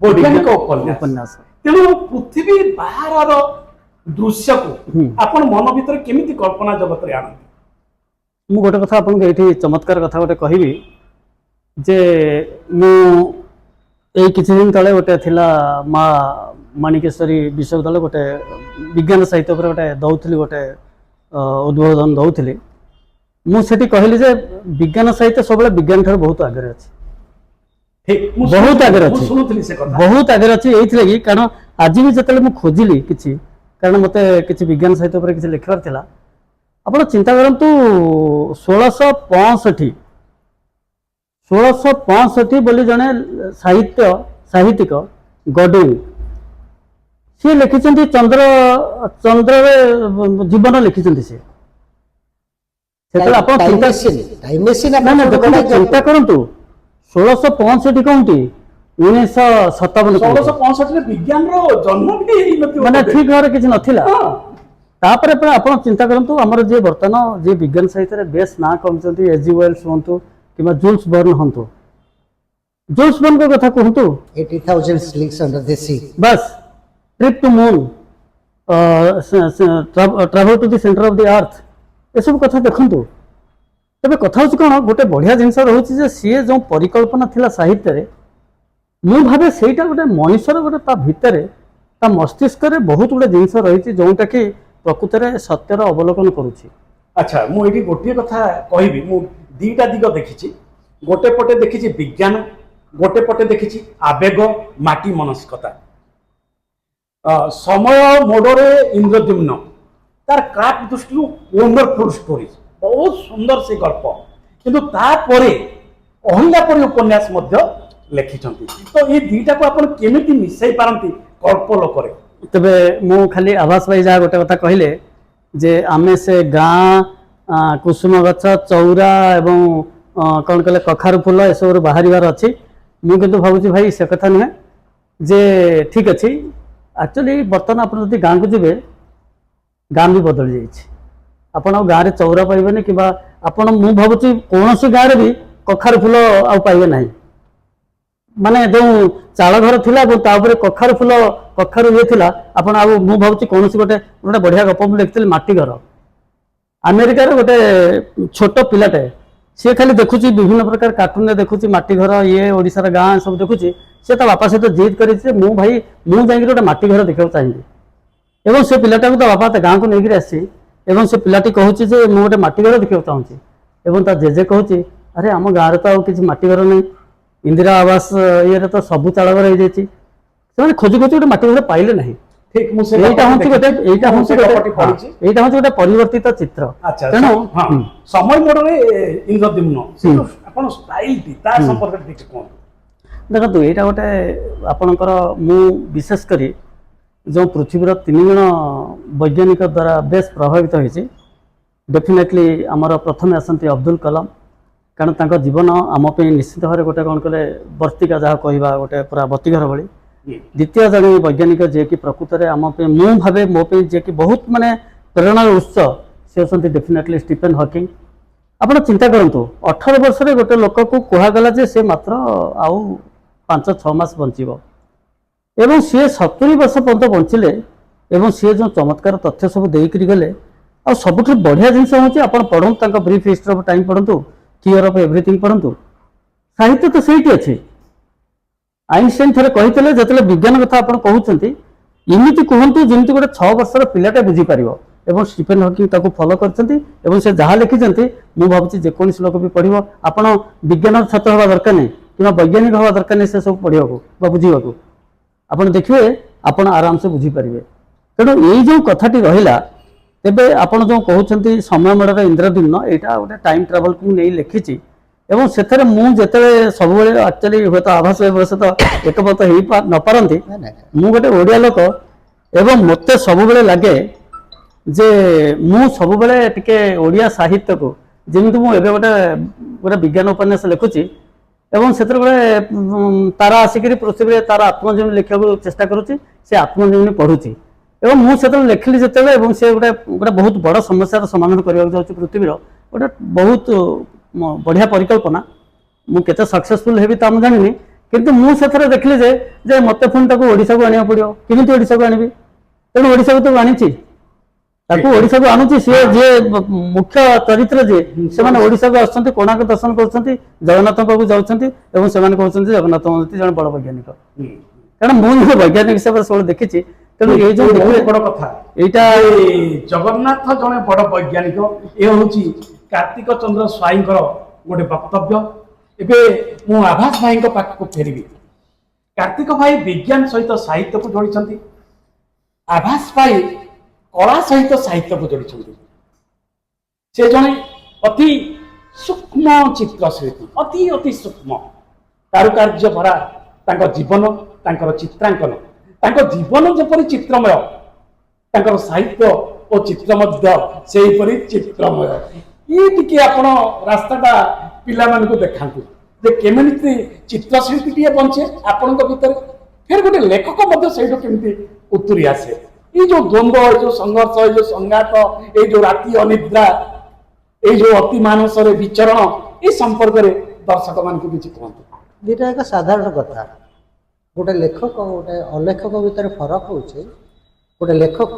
S1: ବୈଜ୍ଞାନିକ ଉପନ୍ୟାସ। ତେଣୁ ପୃଥିବୀ ବାହାରର ଦୃଶ୍ୟକୁ ଆପଣ ମନ ଭିତରେ କେମିତି କଳ୍ପନା ଜଗତରେ ଆଣନ୍ତି?
S3: ମୁଁ ଗୋଟେ କଥା ଆପଣଙ୍କୁ ଏଇଠି ଚମତ୍କାର କଥା ଗୋଟେ କହିବି ଯେ ମୁଁ ଏଇ କିଛି ଦିନ ତଳେ ଗୋଟେ ଥିଲା ମା ମାଣିକେଶ୍ୱରୀ ବିଶ୍ୱବିଦ୍ୟାଳୟ ଗୋଟେ ବିଜ୍ଞାନ ସାହିତ୍ୟ ଉପରେ ଗୋଟେ ଦଉଥିଲି ଗୋଟେ ଉଦ୍ବୋଧନ ଦଉଥିଲି। ମୁଁ ସେଠି କହିଲି ଯେ ବିଜ୍ଞାନ ସାହିତ୍ୟ ସବୁବେଳେ ବିଜ୍ଞାନ ଠାରୁ ବହୁତ ଆଗରେ ଅଛି, ବହୁତ ଆଗରେ ଅଛି, ବହୁତ ଆଗରେ ଅଛି। ଏଇଥିଲାଗି କାରଣ ଆଜି ବି ଯେତେବେଳେ ମୁଁ ଖୋଜିଲି କିଛି, କାରଣ ମୋତେ କିଛି ବିଜ୍ଞାନ ସାହିତ୍ୟ ଉପରେ କିଛି ଲେଖିବାର ଥିଲା। ଆପଣ ଚିନ୍ତା କରନ୍ତୁ 1665 ବୋଲି ଜଣେ ସାହିତ୍ୟିକ ଗଡୱିନ୍ ସିଏ ଲେଖିଛନ୍ତି ଚନ୍ଦ୍ରରେ ଜୀବନ ଲେଖିଛନ୍ତି ସେ। ସେତେବେଳେ ଆପଣ ଚିନ୍ତା କରନ୍ତୁ 1665 କୋଉଠି 1957
S1: ବିଜ୍ଞାନର ଜନ୍ମ ବି ହେଇନଥିବ,
S3: ମାନେ ଠିକ ଭାବରେ କିଛି ନଥିଲା। ତାପରେ ଆପଣ ଚିନ୍ତା କରନ୍ତୁ ଆମର ଯିଏ ବର୍ତ୍ତମାନ ଯିଏ ବିଜ୍ଞାନ ସାହିତ୍ୟରେ ବେଶ ନାଁ କମିଛନ୍ତି ଏଜି ୱେଲ୍ସ ହୁଅନ୍ତୁ କିମ୍ବା ଜୁଲ୍ସ ବର୍ନ ହୁଅନ୍ତୁ, ଜୁଲ୍ସ ବର୍ନଙ୍କ କଥା କୁହନ୍ତୁ
S2: 80,000 Leagues Under the Sea,
S3: bus trip to moon, travel to the centre of the earth, ଏସବୁ କଥା ଦେଖନ୍ତୁ। ତେବେ କଥା ହଉଛି କ'ଣ ଗୋଟେ ବଢିଆ ଜିନିଷ ରହୁଛି ଯେ ସିଏ ଯେଉଁ ପରିକଳ୍ପନା ଥିଲା ସାହିତ୍ୟରେ, ମୁଁ ଭାବେ ସେଇଟା ଗୋଟେ ମଣିଷର ଗୋଟେ ତା ଭିତରେ ତା ମସ୍ତିଷ୍କରେ ବହୁତ ଗୁଡେ ଜିନିଷ ରହିଛି ଯେଉଁଟାକି ପ୍ରକୃତରେ ସତ୍ୟର ଅବଲୋକନ କରୁଛି।
S1: ଆଚ୍ଛା, ମୁଁ ଏଠି ଗୋଟିଏ କଥା କହିବି। ମୁଁ ଦିଟା ଦିଗ ଦେଖିଛି। ଗୋଟେ ପଟେ ଦେଖିଛି ବିଜ୍ଞାନ, ଗୋଟେ ପଟେ ଦେଖିଛି ଆବେଗ ମାଟି ମାନସିକତା। ସମୟ ମୋଡରେ ଇନ୍ଦ୍ରଦ୍ୟୁମ୍ନ ତାର କ୍ରାଫ୍ଟ ଦୃଷ୍ଟିରୁ ୱଣ୍ଡରଫୁଲ ଷ୍ଟୋରି, ବହୁତ ସୁନ୍ଦର ସେ ଗଳ୍ପ। କିନ୍ତୁ ତାପରେ ଅହିଲା ପରି ଉପନ୍ୟାସ ମଧ୍ୟ ଲେଖିଛନ୍ତି। ତ ଏଇ ଦିଟାକୁ ଆପଣ କେମିତି ମିଶାଇ ପାରନ୍ତି କଳ୍ପ ଲୋକରେ?
S3: ତେବେ ମୁଁ ଖାଲି ଆଭାସ ଭାଇ ଯାହା ଗୋଟେ କଥା କହିଲେ ଯେ ଆମେ ସେ ଗାଁ କୁସୁମ ଗଛ ଚଉରା ଏବଂ କ'ଣ କହିଲେ କଖାରୁ ଫୁଲ ଏସବୁରୁ ବାହାରିବାର ଅଛି। ମୁଁ କିନ୍ତୁ ଭାବୁଛି ଭାଇ ସେ କଥା ନୁହେଁ ଯେ ଠିକ୍ ଅଛି। ଆକ୍ଚୁଆଲି ବର୍ତ୍ତମାନ ଆପଣ ଯଦି ଗାଁକୁ ଯିବେ, ଗାଁ ବି ବଦଳି ଯାଇଛି। ଆପଣ ଆଉ ଗାଁରେ ଚଉରା ପାଇବେନି କିମ୍ବା ଆପଣ ମୁଁ ଭାବୁଛି କୌଣସି ଗାଁରେ ବି କଖାରୁ ଫୁଲ ଆଉ ପାଇବେ ନାହିଁ। ମାନେ ଯେଉଁ ଚାଳ ଘର ଥିଲା ଏବଂ ତା ଉପରେ କଖାରୁ ଇଏ ଥିଲା, ଆପଣ ଆଉ ମୁଁ ଭାବୁଛି କୌଣସି ଗୋଟେ ବଢିଆ ଗପ ମୁଁ ଲେଖିଥିଲି ମାଟି ଘର। ଆମେରିକାର ଗୋଟେ ଛୋଟ ପିଲାଟେ ସିଏ ଖାଲି ଦେଖୁଛି ବିଭିନ୍ନ ପ୍ରକାର କାର୍ଟୁନରେ ଦେଖୁଛି ମାଟି ଘର ଇଏ ଓଡ଼ିଶାର ଗାଁ ସବୁ ଦେଖୁଛି। ସେ ତା ବାପା ସହିତ ଜିଦ୍ କରିଛି ଯେ ମୁଁ ଯାଇକି ଗୋଟେ ମାଟି ଘର ଦେଖିବାକୁ ଚାହିଁବି। ଏବଂ ସେ ପିଲାଟାକୁ ତା ବାପା ତା ଗାଁକୁ ନେଇକରି ଆସିଛି ଏବଂ ସେ ପିଲାଟି କହୁଛି ଯେ ମୁଁ ଗୋଟେ ମାଟି ଘର ଦେଖିବାକୁ ଚାହୁଁଛି। ଏବଂ ତା ଜେଜେ କହୁଛି ଆରେ ଆମ ଗାଁରେ ତ ଆଉ କିଛି ମାଟି ଘର ନାହିଁ, ଇନ୍ଦିରା ଆବାସ ଇଏରେ ତ ସବୁ ଚାଳ ଘର ହେଇଯାଇଛି। ସେମାନେ ଖୋଜି ଗୋଟେ ମାଟି ଘର ପାଇଲେ ନାହିଁ। ଏଇଟା ହଉଛି ଗୋଟେ ପରିବର୍ତ୍ତିତ ଚିତ୍ର। ତେଣୁ
S1: ସମୟ ମୋଡରେ ଇନ୍ଦ୍ରଦ୍ୟୁମ୍ନ ଆପଣ ଷ୍ଟାଇଲଟି ତା ସମ୍ପର୍କରେ ଟିକେ କୁହନ୍ତୁ।
S3: ଦେଖନ୍ତୁ ଏଇଟା ଗୋଟେ ଆପଣଙ୍କର ମୁଁ ବିଶେଷ କରି ଯେଉଁ ପୃଥିବୀର 3 ଜଣ ବୈଜ୍ଞାନିକ ଦ୍ୱାରା ବେଶ ପ୍ରଭାବିତ ହୋଇଛି। ଡେଫିନେଟଲି ଆମର ପ୍ରଥମେ ଆସନ୍ତି ଅବଦୁଲ କଲାମ, କାରଣ ତାଙ୍କ ଜୀବନ ଆମ ପାଇଁ ନିଶ୍ଚିତ ଭାବରେ ଗୋଟେ କ'ଣ କଲେ ବର୍ତ୍ତିକା ଯାହା କହିବା ଗୋଟେ ପୁରା ବତିଘର ଭଳି। ଦ୍ୱିତୀୟ ଜଣେ ବୈଜ୍ଞାନିକ ଯିଏକି ପ୍ରକୃତରେ ଆମ ପାଇଁ ମୁଁ ଭାବେ ମୋ ପାଇଁ ଯିଏକି ବହୁତ ମାନେ ପ୍ରେରଣାର ଉତ୍ସ, ସେ ହେଉଛନ୍ତି ଡେଫିନେଟଲି ଷ୍ଟିଫେନ୍ ହକିଂ। ଆପଣ ଚିନ୍ତା କରନ୍ତୁ 18 ବର୍ଷରେ ଗୋଟେ ଲୋକକୁ କୁହାଗଲା ଯେ ସେ ମାତ୍ର ଆଉ 5-6 ମାସ ବଞ୍ଚିବ ଏବଂ ସିଏ 70 ବର୍ଷ ପର୍ଯ୍ୟନ୍ତ ବଞ୍ଚିଲେ ଏବଂ ସିଏ ଯେଉଁ ଚମତ୍କାର ତଥ୍ୟ ସବୁ ଦେଇକରି ଗଲେ। ଆଉ ସବୁଠୁ ବଢ଼ିଆ ଜିନିଷ ହେଉଛି ଆପଣ ପଢ଼ନ୍ତୁ ତାଙ୍କ ବ୍ରିଫ୍ ହିଷ୍ଟ୍ରି ଅଫ୍ ଟାଇମ୍ ପଢ଼ନ୍ତୁ, ଥିଓରି ଅଫ୍ ଏଭ୍ରିଥିଙ୍ଗ ପଢ଼ନ୍ତୁ। ସାହିତ୍ୟ ତ ସେଇଠି ଅଛି। ଆଇନଷ୍ଟାଇନ୍ ଥରେ କହିଥିଲେ ଯେତେବେଳେ ବିଜ୍ଞାନ କଥା ଆପଣ କହୁଛନ୍ତି ଏମିତି କୁହନ୍ତୁ ଯେମିତି ଗୋଟେ 6 ବର୍ଷର ପିଲାଟେ ବୁଝିପାରିବ। ଏବଂ ଷ୍ଟିଫେନ୍ ହକିଂ ତାକୁ ଫଲୋ କରିଛନ୍ତି ଏବଂ ସେ ଯାହା ଲେଖିଛନ୍ତି ମୁଁ ଭାବୁଛି ଯେକୌଣସି ଲୋକ ବି ପଢ଼ିବ ଆପଣ ବିଜ୍ଞାନର ଛାତ୍ର ହେବା ଦରକାର ନାହିଁ କିମ୍ବା ବୈଜ୍ଞାନିକ ହେବା ଦରକାର ନାହିଁ ସେ ସବୁ ପଢ଼ିବାକୁ ବା ବୁଝିବାକୁ ଆପଣ ଦେଖିବେ ଆପଣ ଆରାମସେ ବୁଝିପାରିବେ। ତେଣୁ ଏଇ ଯେଉଁ କଥାଟି ରହିଲା ତେବେ ଆପଣ ଯେଉଁ କହୁଛନ୍ତି ସମୟ ମେଢ଼ର ଇନ୍ଦ୍ରଦ୍ୟୁମ୍ନ ଏଇଟା ଗୋଟେ ଟାଇମ୍ ଟ୍ରାଭେଲକୁ ନେଇ ଲେଖିଛି ଏବଂ ସେଥିରେ ମୁଁ ଯେତେବେଳେ ସବୁବେଳେ ଆକ୍ଚୁଆଲି ହୁଏତ ଆଭାସ ସହିତ ଏକମତ ହେଇ ନପାରନ୍ତି ମୁଁ ଗୋଟେ ଓଡ଼ିଆ ଲୋକ ଏବଂ ମୋତେ ସବୁବେଳେ ଲାଗେ ଯେ ମୁଁ ସବୁବେଳେ ଟିକେ ଓଡ଼ିଆ ସାହିତ୍ୟକୁ ଯେମିତି ମୁଁ ଏବେ ଗୋଟେ ବିଜ୍ଞାନ ଉପନ୍ୟାସ ଲେଖୁଛି ଏବଂ ସେଥିରେ ଗୋଟେ ତାରା ଆସିକରି ପୃଥିବୀରେ ତାର ଆତ୍ମଜୀବନୀ ଲେଖିବାକୁ ଚେଷ୍ଟା କରୁଛି ସେ ଆତ୍ମଜୀବନୀ ପଢ଼ୁଛି ଏବଂ ମୁଁ ସେତେବେଳେ ଲେଖିଲି ଯେତେବେଳେ ଏବଂ ସେ ଗୋଟେ ବହୁତ ବଡ଼ ସମସ୍ୟାର ସମାଧାନ କରିବାକୁ ଯାଉଛି ପୃଥିବୀର ଗୋଟେ ବହୁତ ବଢ଼ିଆ ପରିକଳ୍ପନା ମୁଁ କେତେ ସକ୍ସେସଫୁଲ୍ ହେବି ତା ମୁଁ ଜାଣିନି କିନ୍ତୁ ମୁଁ ସେଥିରେ ଦେଖିଲି ଯେ ମୋତେ ପୁଣି ତାକୁ ଓଡ଼ିଶାକୁ ଆଣିବାକୁ ପଡ଼ିବ କେମିତି ଓଡ଼ିଶାକୁ ଆଣିବି ତେଣୁ ଓଡ଼ିଶାକୁ ତ ଆଣିଛି ତାକୁ ଓଡ଼ିଶାକୁ ଆଣୁଛି ସିଏ ଯିଏ ମୁଖ୍ୟ ଚରିତ୍ର ଯିଏ ସେମାନେ ଓଡ଼ିଶାକୁ ଆସୁଛନ୍ତି କୋଣାର୍କ ଦର୍ଶନ କରୁଛନ୍ତି ଜଗନ୍ନାଥଙ୍କ ପାଖକୁ ଯାଉଛନ୍ତି ଏବଂ ସେମାନେ କହୁଛନ୍ତି ଜଗନ୍ନାଥ ହଉଛନ୍ତି ଜଣେ ବଡ଼ ବୈଜ୍ଞାନିକ କାରଣ ମୁଁ ଜଣେ ବୈଜ୍ଞାନିକ ହିସାବରେ ସବୁବେଳେ ଦେଖିଛି ତେଣୁ ଏଇ ଯୋଉ
S1: ବଡ଼ କଥା
S3: ଏଇଟା
S1: ଜଗନ୍ନାଥ ଜଣେ ବଡ଼ ବୈଜ୍ଞାନିକ ଏ ହଉଛି କାର୍ତ୍ତିକ ଚନ୍ଦ୍ର ସ୍ୱାଇଁଙ୍କର ଗୋଟେ ବକ୍ତବ୍ୟ। ଏବେ ମୁଁ ଆଭାସ ଭାଇଙ୍କ ପାଖକୁ ଫେରିବି। କାର୍ତ୍ତିକ ଭାଇ ବିଜ୍ଞାନ ସହିତ ସାହିତ୍ୟକୁ ଯୋଡ଼ିଛନ୍ତି ଆଭାସ ଭାଇ କଳା ସହିତ ସାହିତ୍ୟକୁ ଯୋଡ଼ିଛନ୍ତି। ସେ ଜଣେ ଅତି ସୂକ୍ଷ୍ମ ଚିତ୍ରଶିଳ୍ପୀ ଅତି ଅତି ସୂକ୍ଷ୍ମ କାରୁକାର୍ଯ୍ୟ ଭରା ତାଙ୍କ ଜୀବନ ତାଙ୍କର ଚିତ୍ରାଙ୍କନ ତାଙ୍କ ଜୀବନ ଯେପରି ଚିତ୍ରମୟ ତାଙ୍କର ସାହିତ୍ୟ ଓ ଚିତ୍ର ମଧ୍ୟ ସେହିପରି ଚିତ୍ରମୟ। ଇଏ ଟିକେ ଆପଣ ରାସ୍ତାଟା ପିଲାମାନଙ୍କୁ ଦେଖାନ୍ତୁ ଯେ କେମିତି ଚିତ୍ରଶିଳ୍ପୀଟିଏ ବଞ୍ଚେ ଆପଣଙ୍କ ଭିତରେ ଫେର ଗୋଟେ ଲେଖକ ମଧ୍ୟ ସେଇଠୁ କେମିତି ଉତୁରି ଆସେ। ଏଇ ଯୋଉ ଦ୍ୱନ୍ଦ୍ୱ ଏଇ ଯୋଉ ସଂଘର୍ଷ ଏଇ ଯୋଉ ସଂଘାତ ଏଇ ଯୋଉ ରାତି ଅନିଦ୍ରା ଏଇ ଯୋଉ ଅତି ମାନସରେ ବିଚରଣ ଏ ସମ୍ପର୍କରେ ଦର୍ଶକ ମାନଙ୍କୁ କିଛି କୁହନ୍ତୁ।
S2: ଦୁଇଟା ଏକ ସାଧାରଣ କଥା ଗୋଟେ ଲେଖକ ଗୋଟେ ଅଲେଖକ ଭିତରେ ଫରକ ହେଉଛି ଗୋଟେ ଲେଖକ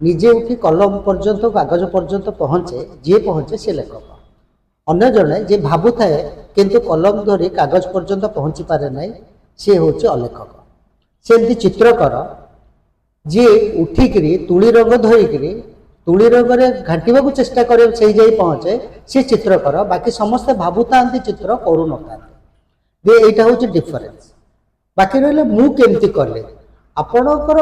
S2: ନିଜେ ଉଠି କଲମ ପର୍ଯ୍ୟନ୍ତ କାଗଜ ପର୍ଯ୍ୟନ୍ତ ପହଞ୍ଚେ ଯିଏ ପହଞ୍ଚେ ସେ ଲେଖକ ଅନ୍ୟ ଜଣେ ଯିଏ ଭାବୁଥାଏ କିନ୍ତୁ କଲମ ଧରି କାଗଜ ପର୍ଯ୍ୟନ୍ତ ପହଞ୍ଚି ପାରେ ନାହିଁ ସିଏ ହେଉଛି ଅଲେଖକ। ସେମିତି ଚିତ୍ରକର ଯିଏ ଉଠିକିରି ତୁଳି ରଙ୍ଗ ଧରିକିରି ତୁଳି ରଙ୍ଗରେ ଘାଣ୍ଟିବାକୁ ଚେଷ୍ଟା କରେ ସେଇ ଯାଇ ପହଞ୍ଚେ ସେ ଚିତ୍ରକର ବାକି ସମସ୍ତେ ଭାବୁଥାନ୍ତି ଚିତ୍ର କରୁନଥାନ୍ତି ଯେ ଏଇଟା ହେଉଛି ଡିଫରେନ୍ସ। ବାକି ରହିଲେ ମୁଁ କେମିତି କଲେ ଆପଣଙ୍କର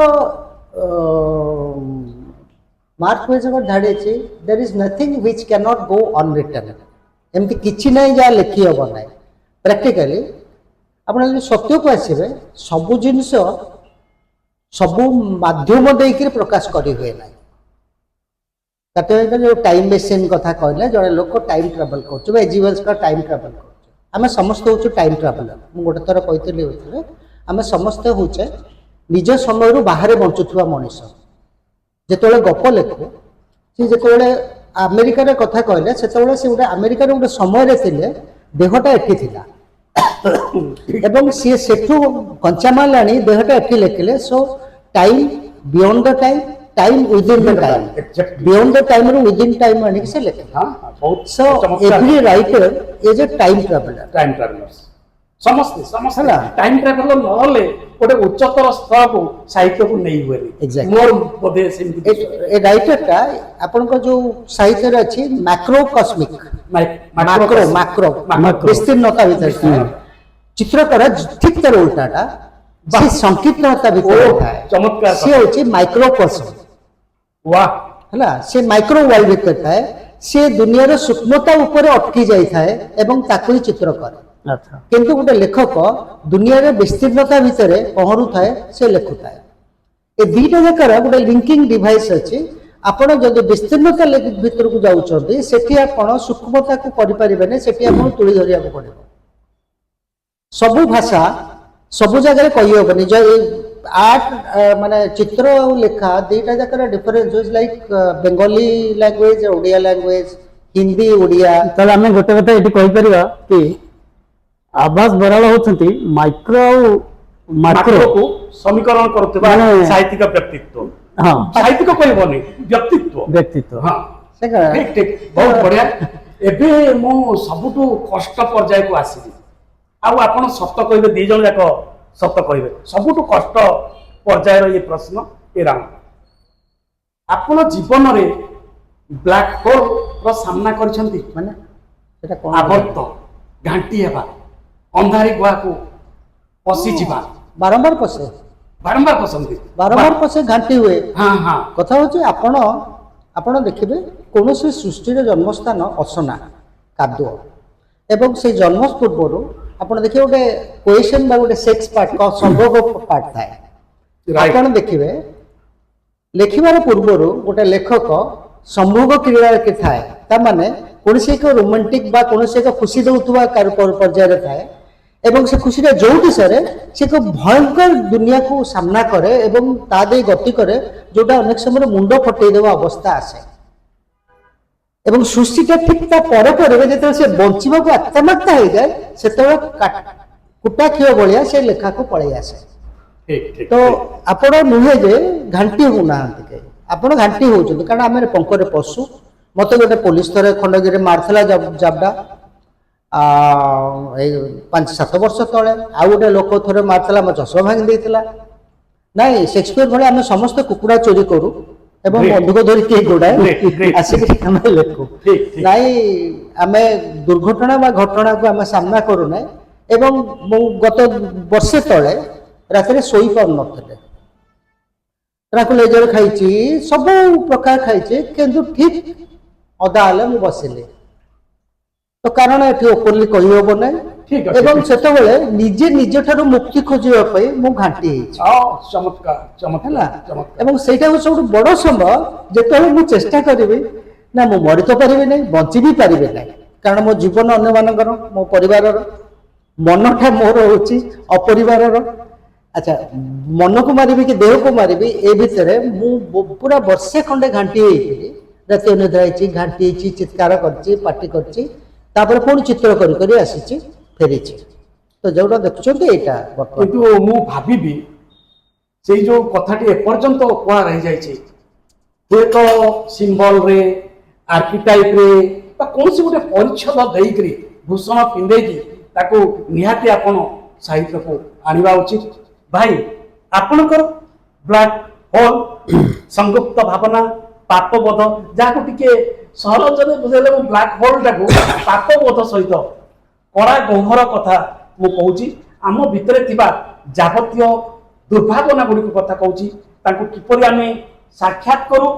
S2: ମାର୍କ ୱେଜର ଧାଡ଼ିଛି there is nothing which cannot go unwritten ଏମିତି କିଛି ନାହିଁ ଯାହା ଲେଖି ହେବ ନାହିଁ। ପ୍ରାକ୍ଟିକାଲି ଆପଣ ଯଦି ସତ୍ୟକୁ ଆସିବେ ସବୁ ଜିନିଷ ସବୁ ମାଧ୍ୟମ ଦେଇକରି ପ୍ରକାଶ କରି ହୁଏ ନାହିଁ। ଯେଉଁ ଟାଇମ୍ ମେସିନ୍ କଥା କହିଲେ ଜଣେ ଲୋକ ଟାଇମ୍ ଟ୍ରାଭେଲ୍ କରୁଛି ବା ଏଜିଭେଲ୍ସଙ୍କ ଟାଇମ୍ ଟ୍ରାଭେଲ୍ କରୁଛି ଆମେ ସମସ୍ତେ ହେଉଛୁ ଟାଇମ୍ ଟ୍ରାଭେଲର। ମୁଁ ଗୋଟେ ଥର କହିଥିଲି ଭିତରେ ଆମେ ସମସ୍ତେ ହେଉଛେ ନିଜ ସମୟରୁ ବାହାରେ ବଞ୍ଚୁଥିବା ମଣିଷ। ଯେତେବେଳେ ଗପ ଲେଖୁ ସେ ଯେତେବେଳେ ଆମେରିକାର କଥା କହିଲେ ସେତେବେଳେ ସେ ଗୋଟେ ଆମେରିକାର ଗୋଟେ ସମୟରେ ଥିଲେ ଦେହଟା ଏଠି ଥିଲା ଏବଂ ସିଏ ସେଠୁ କଞ୍ଚାମାଲ ଆଣି ଦେହଟା ଏଠି ଲେଖିଲେ। So time beyond the time time within the time beyond the ଟାଇମ୍ରୁ ୱିଦିନ୍ ଟାଇମ୍ ଆଣିକି ସେ ଲେଖେ। So every writer is a time traveller.
S1: Time travellers ସମସ୍ତେ ସମସ୍ତେ ଟାଇମ୍ ଟ୍ରାଭେଲର ନହେଲେ ଗୋଟେ ଉଚ୍ଚତର ସ୍ତରକୁ ସାହିତ୍ୟକୁ ନେଇ ହୁଏନି। ମୋର ବୋଧେ ସେମିତି
S2: ଏ ରାଇଟରଟା ଆପଣଙ୍କ ଯୋଉ ସାହିତ୍ୟରେ ଅଛି ମ୍ୟାକ୍ରୋ କସ୍ମିକ ମାକ୍ରୋ ବିସ୍ତୀର୍ଣ୍ଣତା ଭିତରେ ଚିତ୍ରକର ଠିକ୍ ତାର ଉଲ୍ଟାଟା ସେ ସଂକୀର୍ଣ୍ଣତା ଭିତରେ ଥାଏ ସେ ହେଉଛି ମାଇକ୍ରୋକସ୍ମ ହେଲା ସେ ମାଇକ୍ରୋ ୱାର୍ଲଡ ଭିତରେ ଥାଏ ସେ ଦୁନିଆର ସୂକ୍ଷ୍ମତା ଉପରେ ଅଟକି ଯାଇଥାଏ ଏବଂ ତାକୁ ହିଁ ଚିତ୍ର କରେ। କିନ୍ତୁ ଗୋଟେ ଲେଖକ ଦୁନିଆର ବିସ୍ତୀର୍ଣ୍ଣତା ଭିତରେ ପହଁରୁଥାଏ ସେ ଲେଖୁଥାଏ। ଏ ଦୁଇଟା ଯାକର ଗୋଟେ ଲିଙ୍କିଂ ଡିଭାଇସ୍ ଅଛି। ଆପଣ ଯଦି ବିସ୍ତୀର୍ଣ୍ଣତା ଭିତରକୁ ଯାଉଛନ୍ତି ସେଠି ଆପଣ ସୂକ୍ଷ୍ମତାକୁ କରିପାରିବେନି ସେଠି ଆପଣଙ୍କୁ ତୁଳି ଧରିବାକୁ ପଡ଼ିବ। ସବୁ ଭାଷା ସବୁ ଜାଗାରେ କହିହେବନି ଯେ ଆର୍ଟ ମାନେ ଚିତ୍ର ଆଉ ଲେଖା ଦୁଇଟା ଯାକର difference is like Bengali language Odia language Hindi Odia.
S3: ତାହେଲେ ଆମେ ଗୋଟେ କଥା ଏଠି କହିପାରିବା କି ଆଭାସ ବରାଳ ହେଉଛନ୍ତି ମାଇକ୍ରୋ ଆଉ ମାକ୍ରୋକୁ
S1: ସମୀକରଣ କରୁଥିବା ସାହିତ୍ୟିକ ବ୍ୟକ୍ତିତ୍ୱ।
S3: ହଁ
S1: ସାହିତ୍ୟିକ କହିବନି ବ୍ୟକ୍ତିତ୍ୱ। ହଁ ଠିକ୍ ଠିକ୍ ବହୁତ ବଢିଆ। ଏବେ ମୁଁ ସବୁଠୁ କଷ୍ଟ ପର୍ଯ୍ୟାୟକୁ ଆସିବି ଆଉ ଆପଣ ସତ କହିବେ ଦି ଜଣ ଯାକ ସତ କହିବେ ସବୁଠୁ କଷ୍ଟ ପର୍ଯ୍ୟାୟର ଏ ପ୍ରଶ୍ନ ଏ ରାଉଣ୍ଡ ଆପଣ ଜୀବନରେ ବ୍ଲାକ୍ ହୋଲ ର ସାମ୍ନା କରିଛନ୍ତି?
S2: ମାନେ ସେଟା କଣ
S1: ଆବର୍ତ୍ତ ଘାଣ୍ଟି ହେବା, ଅନ୍ଧାରି ଗୁହାକୁ ପଶିଯିବା,
S2: ବାରମ୍ବାର ପଶେ
S1: ବାରମ୍ବାର ପଶନ୍ତି।
S2: ବାରମ୍ବାର ପଶେ ଘାଣ୍ଟି ହୁଏ।
S1: ହଁ ହଁ
S2: କଥା ହଉଛି ଆପଣ ଦେଖିବେ କୌଣସି ସୃଷ୍ଟିର ଜନ୍ମସ୍ଥାନ ଅସନା କାଦୁଅ ଏବଂ ସେଇ ଜନ୍ମ ପୂର୍ବରୁ ଆପଣ ଦେଖିବେ ଗୋଟେ କୋଏସନ ବା ଗୋଟେ ସେକ୍ସ ପାର୍ଟ ସମ୍ଭୋଗ ପାର୍ଟ ଥାଏ।
S1: Right.
S2: ଆପଣ ଦେଖିବେ ଲେଖିବାର ପୂର୍ବରୁ ଗୋଟେ ଲେଖକ ସମ୍ଭୋଗ କ୍ରିୟାରେ ଥାଏ, ତାମାନେ କୌଣସି ଏକ ରୋମାଣ୍ଟିକ ବା କୌଣସି ଏକ ଖୁସି ଦେଉଥିବା ପର୍ଯ୍ୟାୟରେ ଥାଏ ଏବଂ ସେ ଖୁସିଟା ଯୋଉଠି ସରେ ସେ ଏକ ଭୟଙ୍କର ଦୁନିଆକୁ ସାମ୍ନା କରେ ଏବଂ ତା ଦେଇ ଗତି କରେ ଯୋଉଟା ଅନେକ ସମୟରେ ମୁଣ୍ଡ ଫଟେଇ ଦେବା ଅବସ୍ଥା ଆସେ ଏବଂ ସୃଷ୍ଟିଟା ଠିକ ତା ପରେ ଯେତେବେଳେ ସେ ବଞ୍ଚିବାକୁ ଆତ୍ମାକ୍ତା ହେଇଯାଏ ସେତେବେଳେ କୁଟା କ୍ଷୀର ଭଳିଆ ସେ ଲେଖାକୁ ପଳେଇ ଆସେ।
S1: ଠିକ ଠିକ
S2: ତ ଆପଣ ନୁହେଁ ଯେ ଘାଣ୍ଟି ହଉନାହାନ୍ତି କେହି, ଆପଣ ଘାଣ୍ଟି ହଉଛନ୍ତି କାରଣ ଆମେ ପଙ୍କରେ ପଶୁ। ମତେ ଗୋଟେ ପୋଲିସ ଥରେ ଖଣ୍ଡଗିରି ମାରିଥିଲା ଜାବଡା ଏଇ 5-7 ବର୍ଷ ତଳେ। ଆଉ ଗୋଟେ ଲୋକ ଥରେ ମାରିଥିଲା, ମୋ ଚଷମା ଭାଙ୍ଗି ଦେଇଥିଲା। ନାଇଁ ସେକ୍ସପିୟର ଭଳି ଆମେ ସମସ୍ତେ କୁକୁଡ଼ା ଚୋରି କରୁ ଏବଂ
S1: Great.
S2: ବନ୍ଧୁକ ଧରିକି ଗୋଡ଼ାଏ
S1: Great.
S2: ଆସିକି ଆମେ ଲେଖୁ।
S1: ଠିକ ଠିକ
S2: ନାଇଁ ଆମେ ଦୁର୍ଘଟଣା ବା ଘଟଣାକୁ ଆମେ ସାମ୍ନା କରୁନାହିଁ। ଏବଂ ମୁଁ ଗତ ବର୍ଷେ ତଳେ ରାତିରେ ଶୋଇପାରୁନଥିଲେ, ଟ୍ରାଙ୍କୁଲାଇଜର ଖାଇଛି, ସବୁ ପ୍ରକାର ଖାଇଛି, କିନ୍ତୁ ଠିକ ଅଧା ହେଲେ ମୁଁ ବସିଲି। ତ କାରଣ ଏଠି ଓପନଲି କହିହବ ନାହିଁ
S1: ଠିକ ଅଛି,
S2: ଏବଂ
S1: ଠିକ।
S2: ସେତେବେଳେ ନିଜେ ନିଜଠାରୁ ମୁକ୍ତି ଖୋଜିବା ପାଇଁ ମୁଁ ଘାଣ୍ଟି ହେଇଛି
S1: ଚମତ୍କାର ଚମତ୍କାର
S2: ହେଲା।
S1: ଚମତ୍କାର।
S2: ଏବଂ ସେଇଟା ହେଉଛି ସବୁଠୁ ବଡ଼ ସମ୍ଭବ, ଯେତେବେଳେ ମୁଁ ଚେଷ୍ଟା କରିବି ନା ମୁଁ ମରି ତ ପାରିବି ନାହିଁ, ବଞ୍ଚି ବି ପାରିବି ନାହିଁ, କାରଣ ମୋ ଜୀବନ ଅନ୍ୟମାନଙ୍କର, ମୋ ପରିବାରର, ମନଟା ମୋର ହେଉଛି ଅପରିବାରର। ଆଚ୍ଛା, ମନକୁ ମାରିବି କି ଦେହକୁ ମାରିବି, ଏ ଭିତରେ ମୁଁ ପୁରା ବର୍ଷେ ଖଣ୍ଡେ ଘାଣ୍ଟି ହେଇଥିଲି। ରାତି ଅନିଦ୍ରା ହେଇଛି, ଘାଣ୍ଟି ହେଇଛି, ଚିତ୍କାର କରିଛି, ପାଟି କରିଛି, ତାପରେ ପୁଣି ଚିତ୍ର କରି କରି ଆସିଛି, ଫେରିଛି। ତ ଯୋଉଟା ଦେଖୁଛନ୍ତି ଏଇଟା ବର୍ତ୍ତମାନ।
S1: କିନ୍ତୁ ମୁଁ ଭାବିବି ସେଇ ଯୋଉ କଥାଟି ଏପର୍ଯ୍ୟନ୍ତ କୁହା ରହିଯାଇଛି, ହୁଏତ ସିମ୍ବଲରେ, ଆର୍କିଟାଇପରେ ବା କୌଣସି ଗୋଟେ ପରିଚ୍ଛଦ ଦେଇକରି ଭୂଷଣ ପିନ୍ଧେଇକି ତାକୁ ନିହାତି ଆପଣ ସାହିତ୍ୟକୁ ଆଣିବା ଉଚିତ। ଭାଇ, ଆପଣଙ୍କର ବ୍ଲାକ୍ ହୋଲ ସଂଯୁକ୍ତ ଭାବନା, ପାପବୋଧ, ଯାହାକୁ ଟିକେ ସହଜରେ ବୁଝେଇଲେ ମୁଁ ବ୍ଲାକ୍ ହୋଲଟାକୁ ପାପବୋଧ ସହିତ କଡ଼ା ଗହ୍ୱର କଥା ମୁଁ କହୁଛି। ଆମ ଭିତରେ ଥିବା ଯାବତୀୟ ଦୁର୍ଭାବନା ଗୁଡ଼ିକ କଥା କହୁଛି, ତାଙ୍କୁ କିପରି ଆମେ ସାକ୍ଷାତ କରୁ,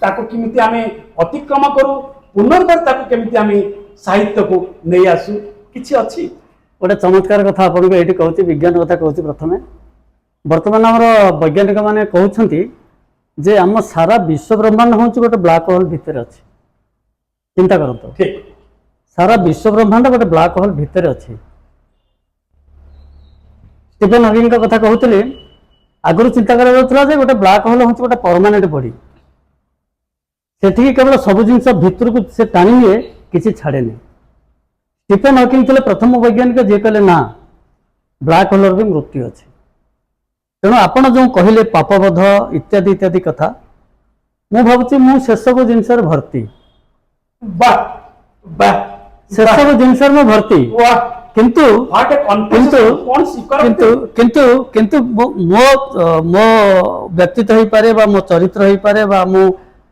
S1: ତାକୁ କେମିତି ଆମେ ଅତିକ୍ରମ କରୁ, ପୁନର୍ବାର ତାକୁ କେମିତି ଆମେ ସାହିତ୍ୟକୁ ନେଇ ଆସୁ, କିଛି ଅଛି?
S3: ଗୋଟେ ଚମତ୍କାର କଥା ଆପଣଙ୍କୁ ଏଇଠି କହୁଛି, ବିଜ୍ଞାନ କଥା କହୁଛି। ପ୍ରଥମେ ବର୍ତ୍ତମାନ ଆମର ବୈଜ୍ଞାନିକ ମାନେ କହୁଛନ୍ତି ଯେ ଆମ ସାରା ବିଶ୍ୱ ବ୍ରହ୍ମାଣ୍ଡ ହେଉଛି ଗୋଟେ ବ୍ଲାକ୍ ହୋଲ୍ ଭିତରେ ଅଛି। ଚିନ୍ତା କରନ୍ତୁ,
S1: ଠିକ
S3: ସାରା ବିଶ୍ୱ ବ୍ରହ୍ମାଣ୍ଡ ଗୋଟେ ବ୍ଲାକ୍ ହୋଲ୍ ଭିତରେ ଅଛି। ଷ୍ଟିଫେନ୍ ହକିଂଙ୍କ କଥା କହୁଥିଲି, ଆଗରୁ ଚିନ୍ତା କରାଯାଉଥିଲା ଯେ ଗୋଟେ ବ୍ଲାକ୍ ହୋଲ୍ ହେଉଛି ଗୋଟେ ପରମାନେଣ୍ଟ ବଡି, ସେଠିକି କେବଳ ସବୁ ଜିନିଷ ଭିତରକୁ ସେ ଟାଣି ନିଏ, କିଛି ଛାଡ଼େନି। ଷ୍ଟିଫେନ୍ ହକିଂ ଥିଲେ ପ୍ରଥମ ବୈଜ୍ଞାନିକ ଯିଏ କହିଲେ ନା, ବ୍ଲାକ୍ ହୋଲ୍ର ବି ମୃତ୍ୟୁ ଅଛି। ତେଣୁ ଆପଣ ଯେଉଁ କହିଲେ ପାପବୋଧ ଇତ୍ୟାଦି ଇତ୍ୟାଦି କଥା, ମୁଁ ଭାବୁଛି ମୁଁ ସେସବୁ ଜିନିଷରେ ଭର୍ତ୍ତି,
S1: ବାଃ ବାଃ
S3: ସେସବୁ ଜିନିଷରେ ମୁଁ ଭର୍ତ୍ତି।
S1: ବାଃ,
S3: କିନ୍ତୁ
S1: what a
S3: କିନ୍ତୁ
S1: confession, କଣ ସ୍ୱୀକାର
S3: କିନ୍ତୁ କିନ୍ତୁ କିନ୍ତୁ ମୋ ବ୍ୟକ୍ତିତ୍ୱ ହେଇପାରେ ବା ମୋ ଚରିତ୍ର ହେଇପାରେ ବା ମୁଁ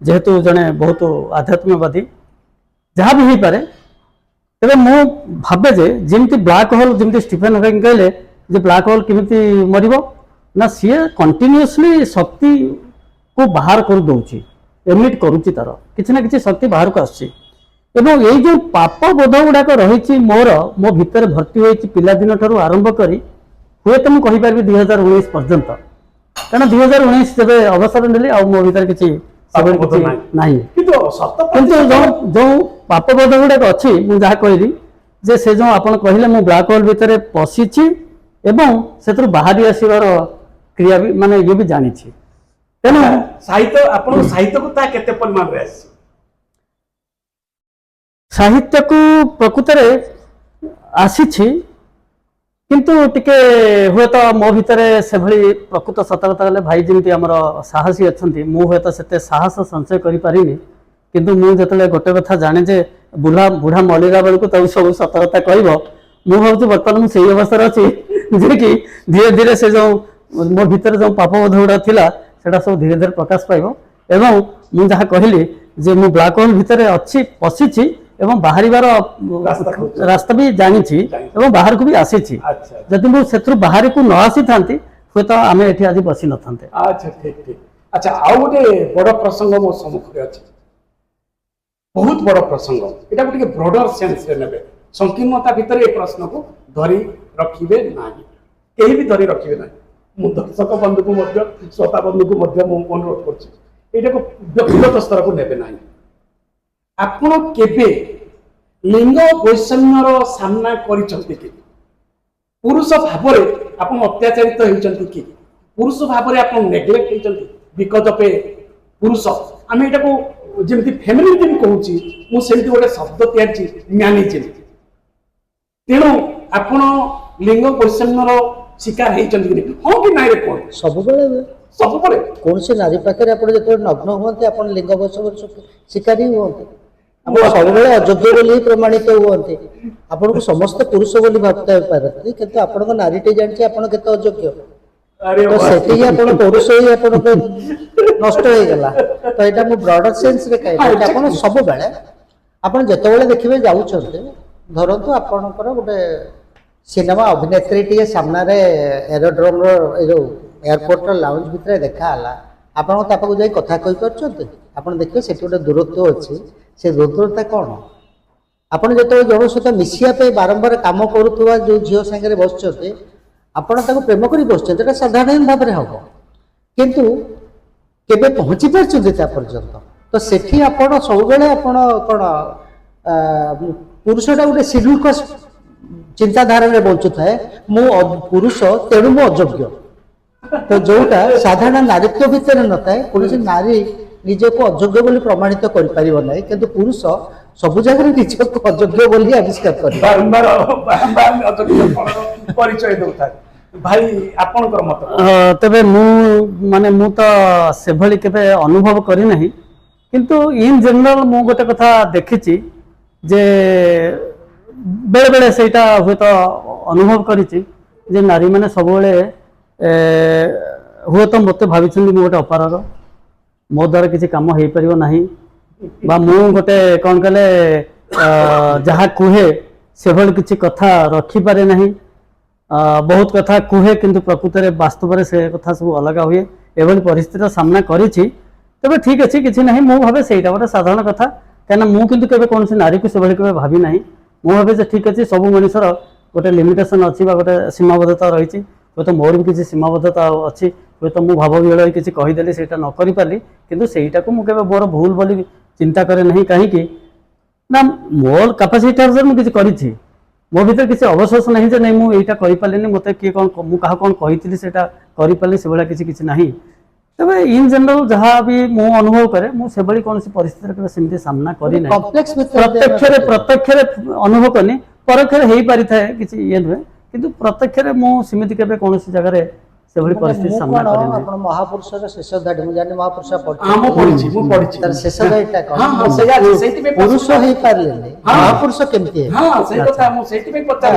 S3: ଯେହେତୁ ଜଣେ ବହୁତ ଆଧ୍ୟାତ୍ମିକବାଦୀ, ଯାହା ବି ହେଇପାରେ, ତେବେ ମୁଁ ଭାବେ ଯେ ଯେମିତି ବ୍ଲାକ୍ ହୋଲ୍, ଯେମିତି ଷ୍ଟିଫେନ୍ ହକିଂ କହିଲେ ଯେ ବ୍ଲାକ୍ ହୋଲ୍ କେମିତି ମରିବ ନା, ସିଏ କଣ୍ଟିନ୍ୟୁଅସଲି ଶକ୍ତିକୁ ବାହାର କରିଦେଉଛି, ଏମିଟ୍ କରୁଛି, ତାର କିଛି ନା କିଛି ଶକ୍ତି ବାହାରକୁ ଆସୁଛି। ଏବଂ ଏଇ ଯେଉଁ ପାପବୋଧ ଗୁଡ଼ାକ ରହିଛି ମୋ ଭିତରେ ଭର୍ତ୍ତି ହୋଇଛି ପିଲାଦିନ ଠାରୁ ଆରମ୍ଭ କରି, ହୁଏତ ମୁଁ କହିପାରିବି 2019 ପର୍ଯ୍ୟନ୍ତ, କାରଣ 2019 ଯେବେ ଅବସର ନେଲି ଆଉ ମୋ ଭିତରେ କିଛି
S1: ପାପବୋଧ
S3: ନାହିଁ।
S1: କିନ୍ତୁ ସତ
S3: କିନ୍ତୁ ଯେଉଁ ପାପବୋଧ ଗୁଡ଼ାକ ଅଛି, ମୁଁ ଯାହା କହିଲି ଯେ ସେ ଯେଉଁ ଆପଣ କହିଲେ ମୁଁ ବ୍ଲାକ୍ ହୋଲ୍ ଭିତରେ ପଶିଛି ଏବଂ ସେଥିରୁ ବାହାରି ଆସିବାର କ୍ରିୟା ବି ମାନେ ଇଏ ବି ଜାଣିଛି। ତେଣୁ
S1: ସାହିତ୍ୟ, ଆପଣଙ୍କ ସାହିତ୍ୟକୁ ତାହା କେତେ ପରିମାଣରେ ଆସିଛି?
S3: ସାହିତ୍ୟକୁ ପ୍ରକୃତରେ ଆସିଛି, କିନ୍ତୁ ଟିକେ ହୁଏତ ମୋ ଭିତରେ ସେଭଳି ପ୍ରକୃତ ସତ କଥା ହେଲେ ଭାଇ ଯେମିତି ଆମର ସାହସୀ ଅଛନ୍ତି, ମୁଁ ହୁଏତ ସେତେ ସାହସ ସଞ୍ଚୟ କରିପାରିନି। କିନ୍ତୁ ମୁଁ ଯେତେବେଳେ ଗୋଟେ କଥା ଜାଣେ ଯେ ବୁଢ଼ା ମରିଲା ବେଳକୁ ତାକୁ ସବୁ ସତ କଥା କହିବ, ମୁଁ ଭାବୁଛି ବର୍ତ୍ତମାନ ମୁଁ ସେଇ ଅବସ୍ଥାରେ ଅଛି ଯିଏକି ଧୀରେ ଧୀରେ ସେ ଯେଉଁ ମୋ ଭିତରେ ଯେଉଁ ପାପବୋଧ ଗୁଡ଼ା ଥିଲା ସେଟା ସବୁ ଧୀରେ ଧୀରେ ପ୍ରକାଶ ପାଇବ ଏବଂ ମୁଁ ଯାହା କହିଲି ଯେ ମୁଁ ବ୍ଲାକ୍ ହୋଲ୍ ଭିତରେ ଅଛି ପଶିଛି ଏବଂ ବାହାରିବାର ରାସ୍ତା ବି ଜାଣିଛି ଏବଂ ବାହାରକୁ ବି ଆସିଛି।
S1: ଆଚ୍ଛା
S3: ଯଦି ମୁଁ ସେଥିରୁ ବାହାରକୁ ନ ଆସିଥାନ୍ତି ହୁଏତ ଆମେ ଏଠି ଆଜି ବସି ନଥାନ୍ତେ।
S1: ଆଚ୍ଛା ଠିକ ଠିକ। ଆଚ୍ଛା ଆଉ ଗୋଟେ ବଡ ପ୍ରସଙ୍ଗ ମୋ ସମ୍ମୁଖରେ ଅଛି, ବହୁତ ବଡ ପ୍ରସଙ୍ଗ, ଏଟାକୁ ଟିକେ ବ୍ରଡର ସେନ୍ସରେ ନେବେ, ସଂକୀର୍ଣ୍ଣତା ଭିତରେ ଏ ପ୍ରଶ୍ନକୁ ଧରି ରଖିବେ ନାହିଁ, କେହି ବି ଧରି ରଖିବେ ନାହିଁ। ମୁଁ ଦର୍ଶକ ବନ୍ଧୁକୁ ମଧ୍ୟ ଶ୍ରୋତା ବନ୍ଧୁକୁ ମଧ୍ୟ ମୁଁ ଅନୁରୋଧ କରୁଛି ଏଇଟାକୁ ବ୍ୟକ୍ତିଗତ ସ୍ତରକୁ ନେବେ ନାହିଁ। ଆପଣ କେବେ ଲିଙ୍ଗ ବୈଷମ୍ୟର ସାମ୍ନା କରିଛନ୍ତି କି? ପୁରୁଷ ଭାବରେ ଆପଣ ଅତ୍ୟାଚାରିତ ହେଇଛନ୍ତି କି? ପୁରୁଷ ଭାବରେ ଆପଣ ନେଗ୍ଲେକ୍ଟ ହେଇଛନ୍ତି ବିକଜ ଅଫ୍ ଏ ପୁରୁଷ? ଆମେ ଏଟାକୁ ଯେମିତି ଫେମିନିଜିମ୍ କହୁଛି, ମୁଁ ସେମିତି ଗୋଟେ ଶବ୍ଦ ତିଆରିଛି ମ୍ୟାନିଜିମ୍। ତେଣୁ ଆପଣ ଲିଙ୍ଗ ବୈଷମ୍ୟର ଶିକାର ହେଇଛନ୍ତି କି? ହଁ କି ନାଇଁ ରେ କୁହନ୍ତୁ।
S2: ସବୁବେଳେ
S1: ସବୁବେଳେ
S2: କୌଣସି ନାରୀ ପାଖରେ ଆପଣ ଯେତେବେଳେ ନଗ୍ନ ହୁଅନ୍ତି ଆପଣ ଲିଙ୍ଗ ବୈଷମ୍ୟର ଶିକାର ହିଁ ହୁଅନ୍ତି। ଆପଣ ସବୁବେଳେ ଅଯୋଗ୍ୟ ବୋଲି ହିଁ ପ୍ରମାଣିତ ହୁଅନ୍ତି। ଆପଣଙ୍କୁ ସମସ୍ତେ ପୁରୁଷ ବୋଲି ଭାବୁଥାଇ ପାରନ୍ତି, କିନ୍ତୁ ଆପଣଙ୍କ ନାରୀଟି ଜାଣିଛି ଆପଣ କେତେ ଅଯୋଗ୍ୟ।
S1: ଆରେ
S2: ତ ସେଠି ହିଁ ଆପଣ ପୁରୁଷ ହିଁ ଆପଣଙ୍କ ନଷ୍ଟ ହେଇଗଲା। ତ ଏଇଟା ମୁଁ ବ୍ରଡର ସେନ୍ସରେ କହିଲି କି ଆପଣ ସବୁବେଳେ ଆପଣ ଯେତେବେଳେ ଦେଖିବେ ଯାଉଛନ୍ତି, ଧରନ୍ତୁ ଆପଣଙ୍କର ଗୋଟେ ସିନେମା ଅଭିନେତ୍ରୀଟିଏ ସାମ୍ନାରେ ଏରୋଡ୍ରୋମର ଏ ଯେଉଁ ଏୟାରପୋର୍ଟର ଲାଉଞ୍ଜ ଭିତରେ ଦେଖା ହେଲା, ଆପଣ ତା ପାଖକୁ ଯାଇ କଥା କହିପାରୁଛନ୍ତି? ଆପଣ ଦେଖିବେ ସେଠି ଗୋଟେ ଦୂରତ୍ୱ ଅଛି। ସେ ଦୂରତ୍ୱଟା କ'ଣ? ଆପଣ ଯେତେବେଳେ ଜଣଙ୍କ ସହିତ ମିଶିବା ପାଇଁ ବାରମ୍ବାର କାମ କରୁଥିବା ଯେଉଁ ଝିଅ ସାଙ୍ଗରେ ବସିଛନ୍ତି, ଆପଣ ତାକୁ ପ୍ରେମ କରି ବସିଛନ୍ତି, ଏଟା ସାଧାରଣ ଭାବରେ ହେବ, କିନ୍ତୁ କେବେ ପହଞ୍ଚି ପାରିଛନ୍ତି ତା ପର୍ଯ୍ୟନ୍ତ? ତ ସେଠି ଆପଣ ସବୁବେଳେ ଆପଣ କ'ଣ ପୁରୁଷଟା ଗୋଟେ ସିଡ୍ୟୁଲ୍ କାଷ୍ଟ ଚିନ୍ତାଧାରାରେ ବଞ୍ଚୁଥାଏ, ମୁଁ ପୁରୁଷ ତେଣୁ ମୁଁ ଅଯୋଗ୍ୟ। ତ ଯୋଉଟା ସାଧାରଣ ନାରୀତ୍ୱ ଭିତରେ ନଥାଏ, କୌଣସି ନାରୀ ନିଜକୁ ଅଯୋଗ୍ୟ ବୋଲି ପ୍ରମାଣିତ କରିପାରିବ ନାହିଁ, କିନ୍ତୁ ପୁରୁଷ ସବୁ ଜାଗାରେ ନିଜକୁ ଅଯୋଗ୍ୟ ବୋଲି ଆବିଷ୍କାର କରିବ।
S1: ବାରମ୍ବାର ଅଯୋଗ୍ୟ ଫଳର ପରିଚୟ ଦଉଥାଏ। ଭାଇ ଆପଣଙ୍କର ମତ?
S3: ତେବେ ମୁଁ ତ ସେଭଳି କେବେ ଅନୁଭବ କରିନାହିଁ, କିନ୍ତୁ ଇନ୍ ଜେନେରାଲ ମୁଁ ଗୋଟେ କଥା ଦେଖିଛି ଯେ ବେଳେ ବେଳେ ସେଇଟା ହୁଏତ ଅନୁଭବ କରିଛି ଯେ ନାରୀମାନେ ସବୁବେଳେ ହୁଏତ ମୋତେ ଭାବିଛନ୍ତି ମୁଁ ଗୋଟେ ଅପାରଗ, ମୋ ଦ୍ୱାରା କିଛି କାମ ହେଇପାରିବ ନାହିଁ, ବା ମୁଁ ଗୋଟେ କ'ଣ କହିଲେ ଯାହା କୁହେ ସେଭଳି କିଛି କଥା ରଖିପାରେ ନାହିଁ, ବହୁତ କଥା କୁହେ କିନ୍ତୁ ପ୍ରକୃତରେ ବାସ୍ତବରେ ସେ କଥା ସବୁ ଅଲଗା ହୁଏ, ଏଭଳି ପରିସ୍ଥିତିର ସାମ୍ନା କରିଛି। ତେବେ ଠିକ୍ ଅଛି, କିଛି ନାହିଁ, ମୁଁ ଭାବେ ସେଇଟା ଗୋଟେ ସାଧାରଣ କଥା, କାହିଁକିନା ମୁଁ କିନ୍ତୁ କେବେ କୌଣସି ନାରୀକୁ ସେଭଳି କେବେ ଭାବି ନାହିଁ। ମୁଁ ଭାବେ ଯେ ଠିକ୍ ଅଛି, ସବୁ ମଣିଷର ଗୋଟେ ଲିମିଟେସନ୍ ଅଛି ବା ଗୋଟେ ସୀମାବଦ୍ଧତା ରହିଛି, ହୁଏତ ମୋର ବି କିଛି ସୀମାବଦ୍ଧତା ଅଛି, ହୁଏତ ମୁଁ ଭାବ ବିହଳ ହୋଇ କିଛି କହିଦେଲି, ସେଇଟା ନ କରିପାରିଲି, କିନ୍ତୁ ସେଇଟାକୁ ମୁଁ କେବେ ମୋର ଭୁଲ ବୋଲି ଚିନ୍ତା କରେ ନାହିଁ। କାହିଁକି ନା ମୋର କାପାସିଟି ଅନୁସାରେ ମୁଁ କିଛି କରିଛି, ମୋ ଭିତରେ କିଛି ଅବଶୋଷ ନାହିଁ ଯେ ନାଇଁ ମୁଁ ଏଇଟା କରିପାରିଲିନି, ମୋତେ କିଏ କ'ଣ ମୁଁ କାହାକୁ କ'ଣ କହିଥିଲି ସେଇଟା କରିପାରିଲି, ସେଭଳିଆ କିଛି ନାହିଁ। ତେବେ ଇନ୍ ଜେନେରାଲ ଯାହା ବି ମୁଁ ଅନୁଭବ କରେ, ମୁଁ ସେଭଳି କୌଣସି ପରିସ୍ଥିତିରେ କେବେ ସେମିତି ସାମ୍ନା କରିନାହିଁ। ପ୍ରତ୍ୟକ୍ଷରେ ଅନୁଭବ କରିନି, ପରୋକ୍ଷରେ ହେଇପାରିଥାଏ, କିଛି ଇଏ ନୁହେଁ, କିନ୍ତୁ ପ୍ରତ୍ୟକ୍ଷରେ ମୁଁ ସେମିତି କେବେ କୌଣସି ଜାଗାରେ ସେଭଳି ପରିସ୍ଥିତି ସାମ୍ନା କରିନାହିଁ।
S2: ଆପଣ ମହାପୁରୁଷର ଶେଷ ଧାଡ଼ି, ମୁଁ ଜାଣି ମହାପୁରୁଷ
S1: ମୁଁ ପଢିଛି।
S2: ତାର ଶେଷ ଧାଡ଼ିଟା କ'ଣ?
S1: ସେଇଥିପାଇଁ
S2: ପୁରୁଷ ହେଇପାରିଲେନି, ମହାପୁରୁଷ କେମିତି?
S1: ହଁ ସେଇ କଥା ମୁଁ ସେଇଥିପାଇଁ ପଚାରିଲି।